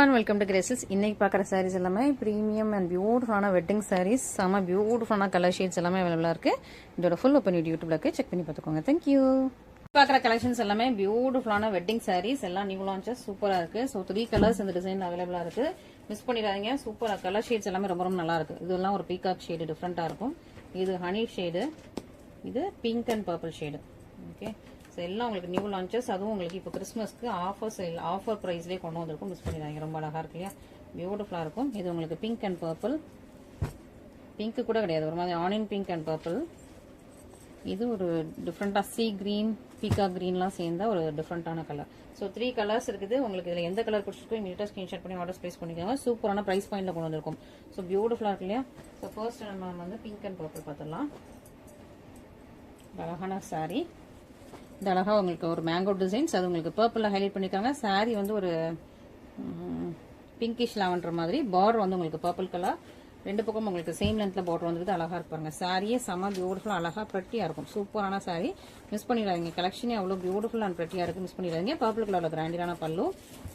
everyone, welcome to Graces. இன்னைக்கு பார்க்குற sarees எல்லாமே premium and beautiful wedding sarees. செம beautiful color shades எல்லாமே available இருக்கு. இதோட full open YouTube இருக்கு. செக் பண்ணி பார்த்துக்கோங்க. Thank you. பார்க்குற collections எல்லாமே beautiful wedding sarees எல்லாம் new launches சூப்பரா இருக்கு. So 3 colors இந்த டிசைன் available இருக்கு. மிஸ் பண்ணிடாதீங்க. சூப்பரா கலர் ஷேட்ஸ் எல்லாமே ரொம்ப ரொம்ப நல்லா இருக்கு. இதெல்லாம் ஒரு பீகாக் ஷேட் டிஃபரெண்டா இருக்கும். இது ஹனி ஷேட், இது pink and purple shade. Okay, so எல்லாம் உங்களுக்கு நியூ லான்ச்சஸ். அதுவும் உங்களுக்கு இப்போ கிறிஸ்மஸ்க்கு ஆஃபர் ப்ரைஸ்லேயே கொண்டு வந்திருக்கும். மிஸ் பண்ணிடாங்க. ரொம்ப அழகாக இருக்கு இல்லையா, பியூட்டிஃபுல்லாக இருக்கும். இது உங்களுக்கு பிங்க் அண்ட் பர்பிள், பிங்க் கூட கிடையாது, ஒரு மாதிரி ஆனியன் பிங்க் அண்ட் பர்பிள். இது ஒரு டிஃப்ரெண்டாக சீ கிரீன், பீகா கிரீன்லாம் சேர்ந்த ஒரு டிஃப்ரெண்டான கலர். ஸோ 3 கலர்ஸ் இருக்குது. உங்களுக்கு இதில் எந்த கலர் பிடிச்சிருக்கோ இமீடியட்டாக ஸ்க்ரீன்ஷாட் பண்ணி ஆர்டர் ப்ளேஸ் பண்ணிக்கோங்க. சூப்பரான ப்ரைஸ் பாயிண்டில் கொண்டு வந்திருக்கும். ஸோ பியூட்டிஃபுல்லாக இருக்கு இல்லையா. ஸோ ஃபர்ஸ்ட் நம்ம வந்து பிங்க் அண்ட் பர்பிள் பார்த்துடலாம். அழகான சாரீ. இந்த அழகா உங்களுக்கு ஒரு மேங்கோ டிசைன்ஸ், அது உங்களுக்கு பர்பிள்ல ஹைலைட் பண்ணிருக்காங்க. சாரி வந்து ஒரு பிங்கிஷ் லாவெண்டர் மாதிரி, பார்டர் வந்து உங்களுக்கு பர்பிள் கலர். ரெண்டு பக்கம் உங்களுக்கு சேம் லென்த்ல பார்டர் வந்துருக்கு. அழகா இருப்பாங்க. சாரியே செம பியூட்டிஃபுல்லா அழகா பிரட்டியா இருக்கும். சூப்பரான சாரி, மிஸ் பண்ணிடாதீங்க. கலெக்ஷனே அவ்வளவு பியூட்டிஃபுல் அண்ட் பிரட்டியா இருக்கு. மிஸ் பண்ணிடாதீங்க. பர்பிள் கலர்ல கிராண்டான பல்லு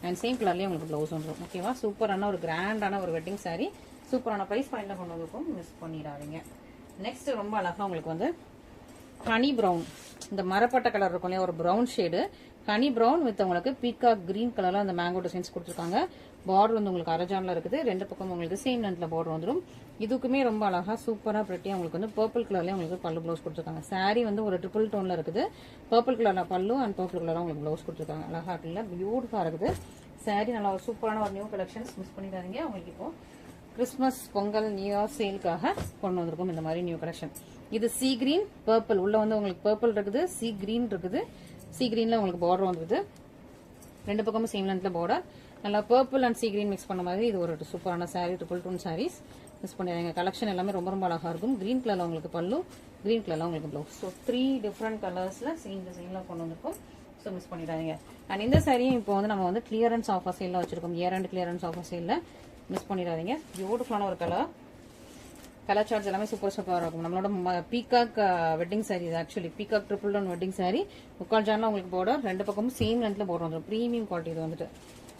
அண்ட் சேம் கலர்லயே உங்களுக்கு பிளவுஸ் வந்துடும். ஓகேவா, சூப்பரான ஒரு கிராண்டான ஒரு வெட்டிங் சாரி. சூப்பரான பிரைஸ் பாயிண்ட்ல கொண்டு வந்திருக்கும். மிஸ் பண்ணிடாதீங்க. நெக்ஸ்ட் ரொம்ப அழகா உங்களுக்கு வந்து ஹனி பிரவுன், இந்த மரப்பட்ட கலர் இருக்கும் இல்லையா, ஒரு brown shade honey brown with உங்களுக்கு பீகாக் கிரீன் கலர்ல அந்த மேங்கோ டிசைன்ஸ் கொடுத்துருக்காங்க. பார்டர் வந்து உங்களுக்கு அரஜான்ல இருக்குது. ரெண்டு பக்கம் உங்களுக்கு சேம் லென்த்ல பார்டர் வந்துடும். இதுக்குமே ரொம்ப அழகா சூப்பரா பிரட்டியா உங்களுக்கு வந்து பர்பிள் கலர்லயே உங்களுக்கு பல்லு ப்ளவுஸ் கொடுத்துருக்காங்க. சாரி வந்து ஒரு ட்ரிபிள் டோன்ல இருக்குது. பர்பிள் கலர்ல பல்லு அண்ட் பர்பிள் கலர்ல உங்களுக்கு ப்ளவுஸ் கொடுத்துருக்காங்க. அழகா இருக்குல்ல, பியூட்டிஃபுல்லா இருக்குது சாரி. நல்லா ஒரு சூப்பரான ஒரு நியூ கலெக்ஷன்ஸ். மிஸ் பண்ணிடாதீங்க. உங்களுக்கு இப்போ கிறிஸ்மஸ், பொங்கல், நியூ இயர் சேலுக்காக கொண்டு வந்திருக்கும் இந்த மாதிரி நியூ கலெக்ஷன். இது சீ கிரீன் பர்பிள், உள்ள வந்து உங்களுக்கு பர்பிள் இருக்குது, சீ கிரீன் இருக்குது. சீ கிரீன்ல உங்களுக்கு பார்டர் வந்துருது. ரெண்டு பக்கமும் சேம் லென்த்ல பார்டர். நல்லா purple and sea green mix பண்ண மாதிரி இது ஒரு சூப்பரான sari. Triple tone saris. Miss பண்ணிடுங்க. கலெக்ஷன் எல்லாமே ரொம்ப ரொம்ப அழகா இருக்கும். கிரீன் கலர்ல உங்களுக்கு பல்லு, கிரீன் கலர்ல உங்களுக்கு ப்ளவுஸ். ஸோ 3 டிஃப்ரெண்ட் கலர்ஸ்ல சேம் டிசைன்ல கொண்டு வந்திருக்கும். ஸோ மிஸ் பண்ணிடாதீங்க. அண்ட் இந்த சாரியும் இப்போ வந்து நம்ம வந்து கிளியரன்ஸ் ஆஃபர் சேல்ல வச்சிருக்கோம். இயர் அண்ட் கிளியரன்ஸ் ஆஃபர் சேல்ல. மிஸ் பண்ணிடாதீங்க. பியூட்டிஃபுல்லான ஒரு கலர். கலர் சார்ட்ஸ் எல்லாமே சூப்பர் சூப்பராக இருக்கும். நம்மளோட பீகாக் வெட்டிங் சாரி. இது actually peacock triple tone wedding sari. முக்கால் ஜான்ல உங்களுக்கு பார்டர், ரெண்டு பக்கமும் சேம் லென்த்ல பார்டர் வந்துடும். Premium quality. இது வந்துட்டு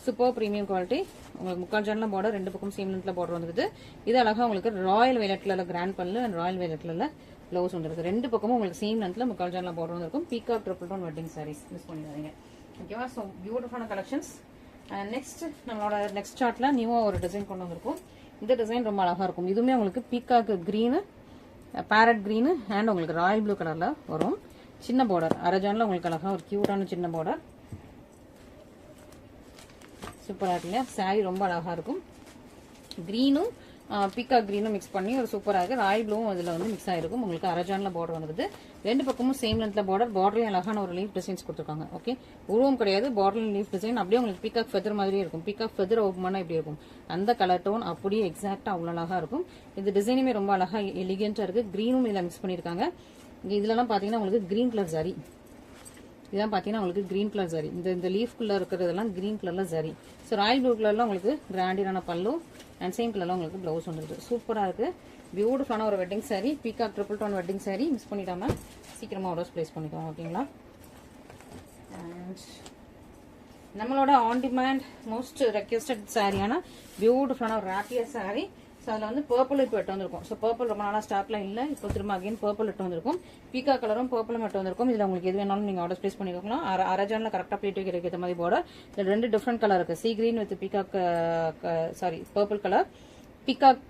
சூப்பர் ப்ரீமியம் குவாலிட்டி. உங்களுக்கு முக்கால் ஜான்ல பார்டர், ரெண்டு பக்கம் சேம் லென்த்ல பார்டர் வந்துருது. இது அழகா உங்களுக்கு ராயல் வெயிலட்ல கிராண்ட் பல்லு அண்ட் ராயல் வெயிலட்ல பிளவுஸ் வந்துருக்கு. ரெண்டு பக்கமும் உங்களுக்கு சேம் லென்த்ல முக்கால் ஜான்ல பார்டர் வந்துருக்கும். Peacock triple tone wedding saris. Miss பண்ணிடாதீங்க. ஓகேவா, ஸோ பியூட்டிஃபுல்லான கலெக்ஷன்ஸ். நெக்ஸ்ட் நம்மளோட நெக்ஸ்ட் சார்ட்ல நியூவா ஒரு டிசைன் கொண்டு வந்திருக்கும். இந்த டிசைன் ரொம்ப அழகா இருக்கும். இதுவுமே உங்களுக்கு peacock green, parrot green and உங்களுக்கு ராயல் ப்ளூ கலர்ல வரும். சின்ன பார்டர், அரஜான்ல உங்களுக்கு அழகா ஒரு கியூட்டான சின்ன பார்டர். சூப்பரா இருக்கு இல்லையா. சாரி ரொம்ப அழகா இருக்கும். கிரீனும் பீகாக் கிரீனும் மிக்ஸ் பண்ணி ஒரு சூப்பரா இருக்கு. ராயல் ப்ளூவும் அதுல வந்து மிக்ஸ் ஆயிருக்கும். உங்களுக்கு அரஜான்ல பார்டர் வந்துருது. ரெண்டு பக்கமும் சேம் லென்த்ல பார்டர். பார்டர்லயும் அழகான ஒரு லீஃப் டிசைன்ஸ் கொடுத்துருக்காங்க. ஓகே, உருவம் கிடையாது, பார்டர்ல லீஃப் டிசைன். அப்படியே உங்களுக்கு பீகாக் ஃபெதர் மாதிரியே இருக்கும். பீகாக் ஃபெதர் ஓப்பன் பண்ணா எப்படி இருக்கும், அந்த கலர் டோன் அப்படியே எக்ஸாக்டா அவ்வளவு அழகா இருக்கும். இந்த டிசைனுமே ரொம்ப அழகா எலிகென்டா இருக்கு. கிரீனும் இதுல மிக்ஸ் பண்ணிருக்காங்க. இதுல எல்லாம் பாத்தீங்கன்னா உங்களுக்கு கிரீன் கலர் சாரி. இதான் பாத்தீங்கன்னா உங்களுக்கு கிரீன் கலர் சாரி. இந்த லீஃப்குள்ள இருக்கிறதெல்லாம் கிரீன் கலர்ல சாரி. ஸோ ராயல் ப்ளூ கலர்ல உங்களுக்கு கிராண்டியரான பல்லு அண்ட் சேம் கலர்ல உங்களுக்கு பிளவுஸ் வந்துருக்கு. சூப்பரா இருக்கு. பியூட்டிஃபுல்லான ஒரு wedding sari. Peacock triple tone wedding sari. Miss பண்ணிடாம சீக்கிரமா ஆர்டர்ஸ் பிளேஸ் பண்ணிக்கோங்க. ஓகேங்களா. நம்மளோட ஆன் டிமாண்ட் மோஸ்ட் ரெக்வெஸ்டட் சாரியான பியூட்டிஃபுல்லான ஒரு ராப்பியர் சாரி. ஸோ அதில் வந்து பர்பிள் இப்போ எட்டு வந்திருக்கும். ஸோ பர்பிள் ரொம்ப நாளாக ஸ்டாக்ல இல்லை. இப்போ திரும்ப அகைன் பர்பிள் எட்டு வந்திருக்கும். பீகா கலரும் பர்பிளும் எட்டு வந்திருக்கும். இதில் உங்களுக்கு எது வேணாலும் நீங்கள் ஆர்டர் பிளேஸ் பண்ணிக்கலாம். அரஜான்ல கரெக்டாக பிளேட் வைக்கிற ஏற்ற மாதிரி பார்டர். இதில் ரெண்டு டிஃப்ரெண்ட் கலர் இருக்கு. Sea green with peacock sari purple colour, peacock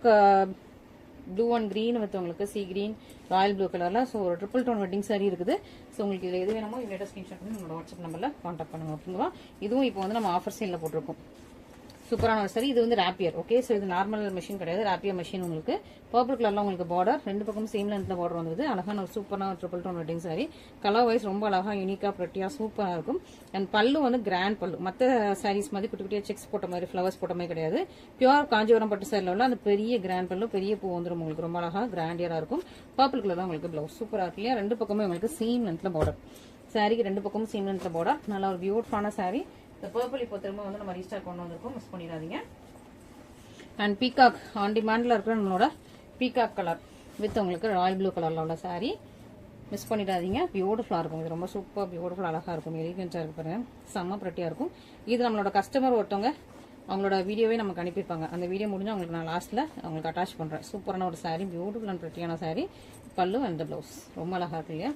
blue and green with உங்களுக்கு சீ கிரீன் ராயல் ப்ளூ கலர்ல. ஸோ ஒரு ட்ரிபிள் டோன் வெட்டிங் சாரி இருக்குது. ஸோ உங்களுக்கு இதில் எது வேணுமோ இமீடியட்டா ஸ்கிரீன்ஷாட் பண்ணி உங்களோட வாட்ஸ்அப் நம்பர்ல கான்டாக்ட் பண்ணுங்க. ஓகேங்களா. இதுவும் இப்போ வந்து நம்ம ஆஃபர் சேல்ல போட்டிருக்கோம். சூப்பரான ஒரு சாரி. இது வந்து ராப்பியர். ஓகே, ஸோ இது நார்மல் மெஷின் கிடையாது, ராப்பியர் மெஷின். உங்களுக்கு பர்பிள் கலர்ல உங்களுக்கு பார்டர், ரெண்டு பக்கம் சேம் லென்த்ல பார்டர் வந்தது. அழகான ஒரு சூப்பரான ஒரு triple tone wedding sari. Colour wise ரொம்ப அழகா யூனிக்கா பிரட்டியா சூப்பரா இருக்கும். அண்ட் பல்லு வந்து கிராண்ட் பல்லு. மற்ற சாரீஸ் மாதிரி குட்டி குட்டியா செக்ஸ் போட்ட மாதிரி ஃபிளவர்ஸ் போட்ட மாதிரி கிடையாது. பியூர் காஞ்சிபுரம் பட்டு சாரில உள்ள அந்த பெரிய கிராண்ட் பல்லு, பெரிய பூ வந்துடும். உங்களுக்கு ரொம்ப அழகா கிராண்டியரா இருக்கும். பர்பிள் கலர் தான் உங்களுக்கு பிளவுஸ். சூப்பரா இருக்கு இல்லையா. ரெண்டு பக்கமே உங்களுக்கு சேம் லென்த்ல பார்டர். சாரிக்கு ரெண்டு பக்கமும் சேம் லென்த்ல பார்டர். நல்ல ஒரு பியூட்டிஃபுல்லான சாரி. இந்த பர்பிள் இப்போ திரும்ப வந்து நம்ம ரீஸ்டாக் கொண்டு வந்திருக்கோம். மிஸ் பண்ணிடாதீங்க. அண்ட் பீகாக் ஆன் டிமாண்ட்ல இருக்கிற நம்மளோட பீகாக் கலர் வித் உங்களுக்கு ராயல் ப்ளூ கலர்ல உள்ள சாரி. மிஸ் பண்ணிடாதீங்க. பியூட்டிஃபுல்லா இருக்கும். இது ரொம்ப சூப்பர் பியூட்டிஃபுல் அழகா இருக்கும். எலிகென்ட்டா இருக்கு பாருங்க. செம்ம பிரட்டியா இருக்கும். இது நம்மளோட கஸ்டமர் ஒருத்தவங்க அவங்களோட வீடியோவே நமக்கு அனுப்பியிருப்பாங்க. அந்த வீடியோ முடிஞ்சு உங்களுக்கு நான் லாஸ்ட்டில் உங்களுக்கு அட்டாச் பண்ணுறேன். சூப்பரான ஒரு சாரீ, பியூட்டிஃபுல் அண்ட் ப்ரெட்டியான சாரீ. பல்லு அண்ட் ப்ளவுஸ் ரொம்ப அழகாக இருக்கு இல்லையா?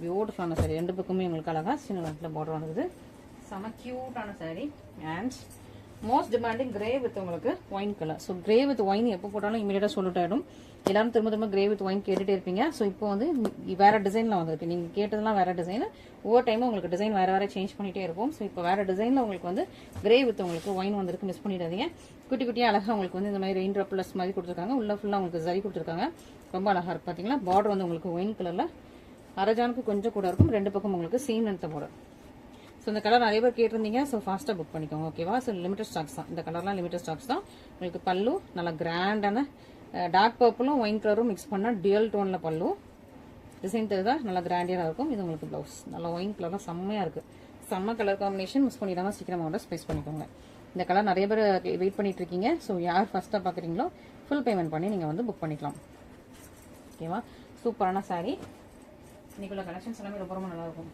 பியூட்டிஃபுல்லான சாரீ. ரெண்டு பக்கமே உங்களுக்கு அழகாக சின்ன லென்த்தில் பார்டர் வந்துருது. செம க்யூட்டான sari. And most demanding grey with உங்களுக்கு wine colour. So grey with wine எப்போ போட்டாலும் இமீடியட்டாக சொல்லிட்டு ஆகிடும். எல்லாரும் திரும்ப திரும்ப கிரே வித் ஒயின் கேட்டுகிட்டே இருப்பீங்க. ஸோ இப்போ வந்து வேற டிசைனில் வந்துருக்கு. நீங்கள் கேட்டதெல்லாம் வேற டிசைன். ஒவ்வொரு டைமும் உங்களுக்கு டிசைன் வேற வேற சேஞ்ச் பண்ணிட்டே இருக்கும். ஸோ இப்போ வேற டிசைனில் உங்களுக்கு வந்து கிரே வித் உங்களுக்கு ஒயின் வந்திருக்கு. மிஸ் பண்ணிடாதீங்க. குட்டி குட்டியாக அழகாக உங்களுக்கு வந்து இந்த மாதிரி ரெயின் ட்ராப்லஸ் மாதிரி கொடுத்துருக்காங்க. உள்ள ஃபுல்லாக உங்களுக்கு சரி கொடுத்துருக்காங்க. ரொம்ப அழகாக இருக்கு. பார்த்தீங்களா? பார்டர் வந்து உங்களுக்கு ஒயின் கலரில் அரஜானுக்கு கொஞ்சம் கூட இருக்கும். ரெண்டு பக்கம் உங்களுக்கு சேம் லென்த் பார்டர். ஸோ இந்த கலர் நிறைய பேர் கேட்டிருந்தீங்க. ஸோ ஃபாஸ்ட்டாக புக் பண்ணிக்கோங்க. ஓகேவா? ஸோ லிமிடெட் ஸ்டாக்ஸ் தான். இந்த கலர்லாம் லிமிடெட் ஸ்டாக்ஸ் தான். உங்களுக்கு பல்லு நல்லா கிராண்டான டார்க் பர்பிளும் ஒயின் கலரும் மிக்ஸ் பண்ணால் டியூல் டோனில் பல்லு டிசைன் தெரியுதா? நல்லா கிராண்டியராக இருக்கும். இது உங்களுக்கு ப்ளவுஸ். நல்லா ஒயின் கலர்லாம் செம்மையாக இருக்குது. செம்ம கலர் காம்பினேஷன். மிஸ் பண்ணிடாமல் சீக்கிரமாக வந்து ஸ்பேஸ் பண்ணிக்கோங்க. இந்த கலர் நிறைய பேர் வெயிட் பண்ணிட்டு இருக்கீங்க. ஸோ யார் ஃபஸ்ட்டாக பார்க்குறீங்களோ ஃபுல் பேமெண்ட் பண்ணி நீங்கள் வந்து புக் பண்ணிக்கலாம். ஓகேவா? சூப்பரான சாரீ. இன்னைக்குள்ள கலெக்ஷன்ஸ் எல்லாமே ரொம்ப ரொம்ப நல்லாயிருக்கும்.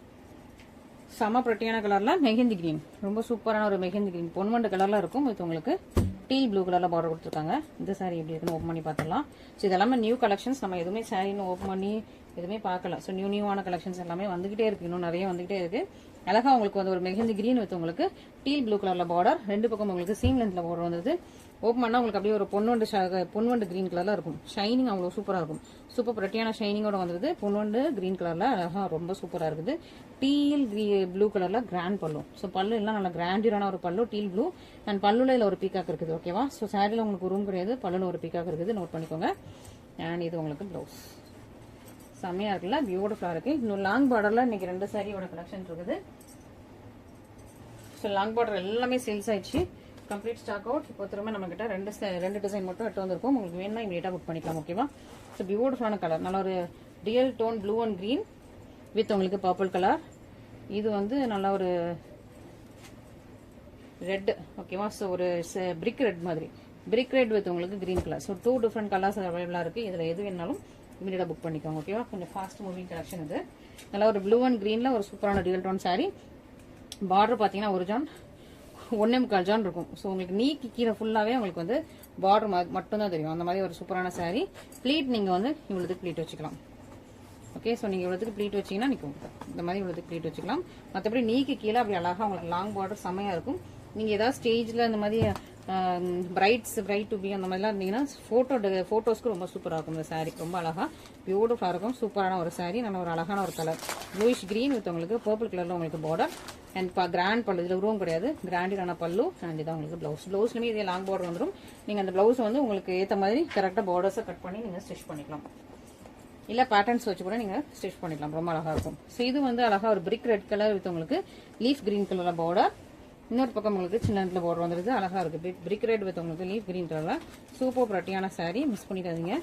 செம ப்ரெட்டியான கலர்ல மெஹந்தி கிரீன். ரொம்ப சூப்பரான ஒரு மெஹந்தி கிரீன் பொன்வண்டு கலர்ல இருக்கும். இது உங்களுக்கு டீல் ப்ளூ கலர்ல பார்டர் கொடுத்துருக்காங்க. இந்த சாரீ எப்படி இருக்குன்னு ஓப்பன் பண்ணி பார்த்துடலாம். ஸோ இதெல்லாமே நியூ கலெக்ஷன்ஸ். நம்ம எதுவுமே சாரீன்னு ஓப்பன் பண்ணி எதுவுமே பார்க்கல. ஸோ நியூவான கலெக்ஷன்ஸ் எல்லாமே வந்துகிட்டே இருக்கு. இன்னும் நிறைய வந்துகிட்டே இருக்கு. அழகா உங்களுக்கு வந்து ஒரு மெஹந்தி கிரீன் வித் உங்களுக்கு டீல் ப்ளூ கலர்ல பார்டர். ரெண்டு பக்கம் உங்களுக்கு சீம் லென்த்ல பார்டர் வந்தது. ஓப்பன் பண்ணா உங்களுக்கு அப்படியே ஒரு பொன்வண்டு கிரீன் கலர்ல இருக்கும். ஷைனிங் அவ்வளோ சூப்பரா இருக்கும். சூப்பர் ப்ரெட்டியான ஷைனிங்கோட வந்தது. பொன்வண்டு கிரீன் கலர்ல அழகா ரொம்ப சூப்பரா இருக்குது. டீல் ப்ளூ கலர்ல கிராண்ட் பல்லு. ஸோ பல்லு எல்லாம் நல்லா கிராண்டியரான ஒரு பல்லு டீல் ப்ளூ. அண்ட் பல்லுல இதுல ஒரு பீக்காக் இருக்குது. ஓகேவா? ஸோ சாரில உங்களுக்கு ரூம் கிடையாது. பல்லுல ஒரு பீக்காக் இருக்குது. நோட் பண்ணிக்கோங்க. அண்ட் இது உங்களுக்கு ப்ளவுஸ். செம்மையா இருக்குல்ல? பியூட்டிஃபுல்லா இருக்கு. இன்னும் லாங் பார்டர்ல இன்னைக்கு 2 சாரியோட கலெக்ஷன் இருக்குது. ஸோ லாங் பார்டர் எல்லாமே சேல்ஸ் ஆயிடுச்சு. Complete stock out. இப்போ திரும்ப நம்ம கிட்ட ரெண்டு டிசைன் மட்டும் எடுத்து வந்திருக்கோம். உங்களுக்கு வேணும்னா இமீடியட்டா புக் பண்ணிக்கலாம். ஓகேவா? ஸோ பியூட்டிஃபுல்லான கலர். நல்ல ஒரு real tone blue and green with உங்களுக்கு பர்பிள் கலர். இது வந்து நல்ல ஒரு ரெட். ஓகேவா? ஸோ ஒரு பிரிக் ரெட் மாதிரி. பிரிக் ரெட் வித் உங்களுக்கு green colour. So 2 different colours அவைலபிளா இருக்கு. இதுல எது வேணாலும் இமீடியட்டா புக் பண்ணிக்கோங்க. ஓகேவா? கொஞ்சம் ஃபாஸ்ட் மூவிங் கலெக்ஷன் இது. நல்ல ஒரு ப்ளூ அண்ட் கிரீன்ல ஒரு சூப்பரான ரியல் டோன் சாரி. பார்டர் பாத்தீங்கன்னா ஒரு ஜான் 1.25 ஜான் இருக்கும். ஸோ உங்களுக்கு நீக்கி கீழே ஃபுல்லாவே உங்களுக்கு வந்து பார்டர் மட்டும் தான் தெரியும். அந்த மாதிரி ஒரு சூப்பரான சாரி. ப்ளீட் நீங்க வந்து இவ்வளவுக்கு ப்ளீட் வச்சுக்கலாம். ஓகே? ஸோ நீங்க இவ்வளவுக்கு ப்ளீட் வச்சீங்கன்னா நிற்கும். இந்த மாதிரி இவ்வளவுக்கு ப்ளீட் வச்சுக்கலாம். மற்றபடி நீக்கி கீழே அப்படி அழகா உங்களுக்கு லாங் பார்டர் செம்மையா இருக்கும். நீங்க ஏதாவது ஸ்டேஜ்ல இந்த மாதிரி பிரைட் டு பி அந்த மாதிரிலாம் இருந்தீங்கன்னா போட்டோஸ்க்கு ரொம்ப சூப்பராக இருக்கும். இந்த சாரி ரொம்ப அழகா பியூட்டிஃபுல்லா இருக்கும். சூப்பரான ஒரு சாரி. நல்ல ஒரு அழகான ஒரு கலர் ப்ளூயிஷ் கிரீன் வித் உங்களுக்கு பர்பிள் கலர்ல உங்களுக்கு பார்டர். அண்ட் கிராண்ட் பல்லு. இதுல உருவம் கிடையாது. கிராண்டியரான பல்லு. அண்ட் இதான் உங்களுக்கு பிளவுஸ். பிளவுஸ்லுமே இதே லாங் பார்டர் வந்துடும். நீங்க அந்த பிளவுஸ் வந்து உங்களுக்கு ஏற்ற மாதிரி கரெக்டா பார்டர்ஸை கட் பண்ணி நீங்க ஸ்டிச் பண்ணிக்கலாம். இல்ல பேட்டர்ன்ஸ் வச்சு கூட நீங்க ஸ்டிச் பண்ணிக்கலாம். ரொம்ப அழகா இருக்கும். ஸோ இது வந்து அழகா ஒரு பிரிக் ரெட் கலர் வித் உங்களுக்கு லீஃப் கிரீன் கலர்ல பார்டர். இன்னொரு பக்கம் உங்களுக்கு சின்ன பார்டர் வந்துருது. அழகா இருக்கு. பிரிக் ரெட் வித் உங்களுக்கு லீஃப் கிரீன் கலர்ல சூப்பர் ப்ரெட்டியான சாரி. மிஸ் பண்ணிடாதீங்க.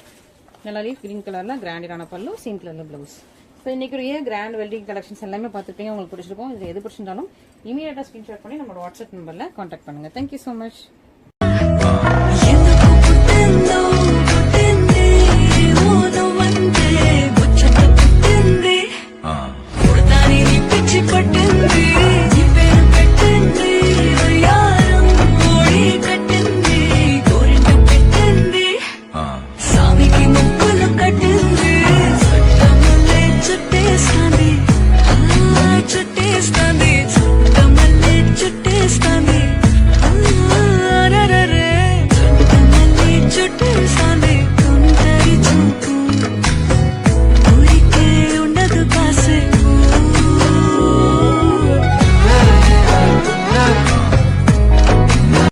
நல்லா லீஃப் கிரீன் கலர்ல கிராண்டியரான பல்லு, சேம் கலர்ல பிளவுஸ். ஸோ இன்னைக்குரிய கிராண்ட் வெல்டிங் கலெக்ஷன்ஸ் எல்லாமே பார்த்துருப்பீங்க. உங்களுக்கு பிடிச்சிருக்கும். இது எது பிடிச்சிருந்தாலும் இமீடியட்டா ஸ்கிரீன்ஷாட் பண்ணி நம்மளோட வாட்ஸ்அப் நம்பர்ல கான்டாக்ட் பண்ணுங்க. Thank you so much.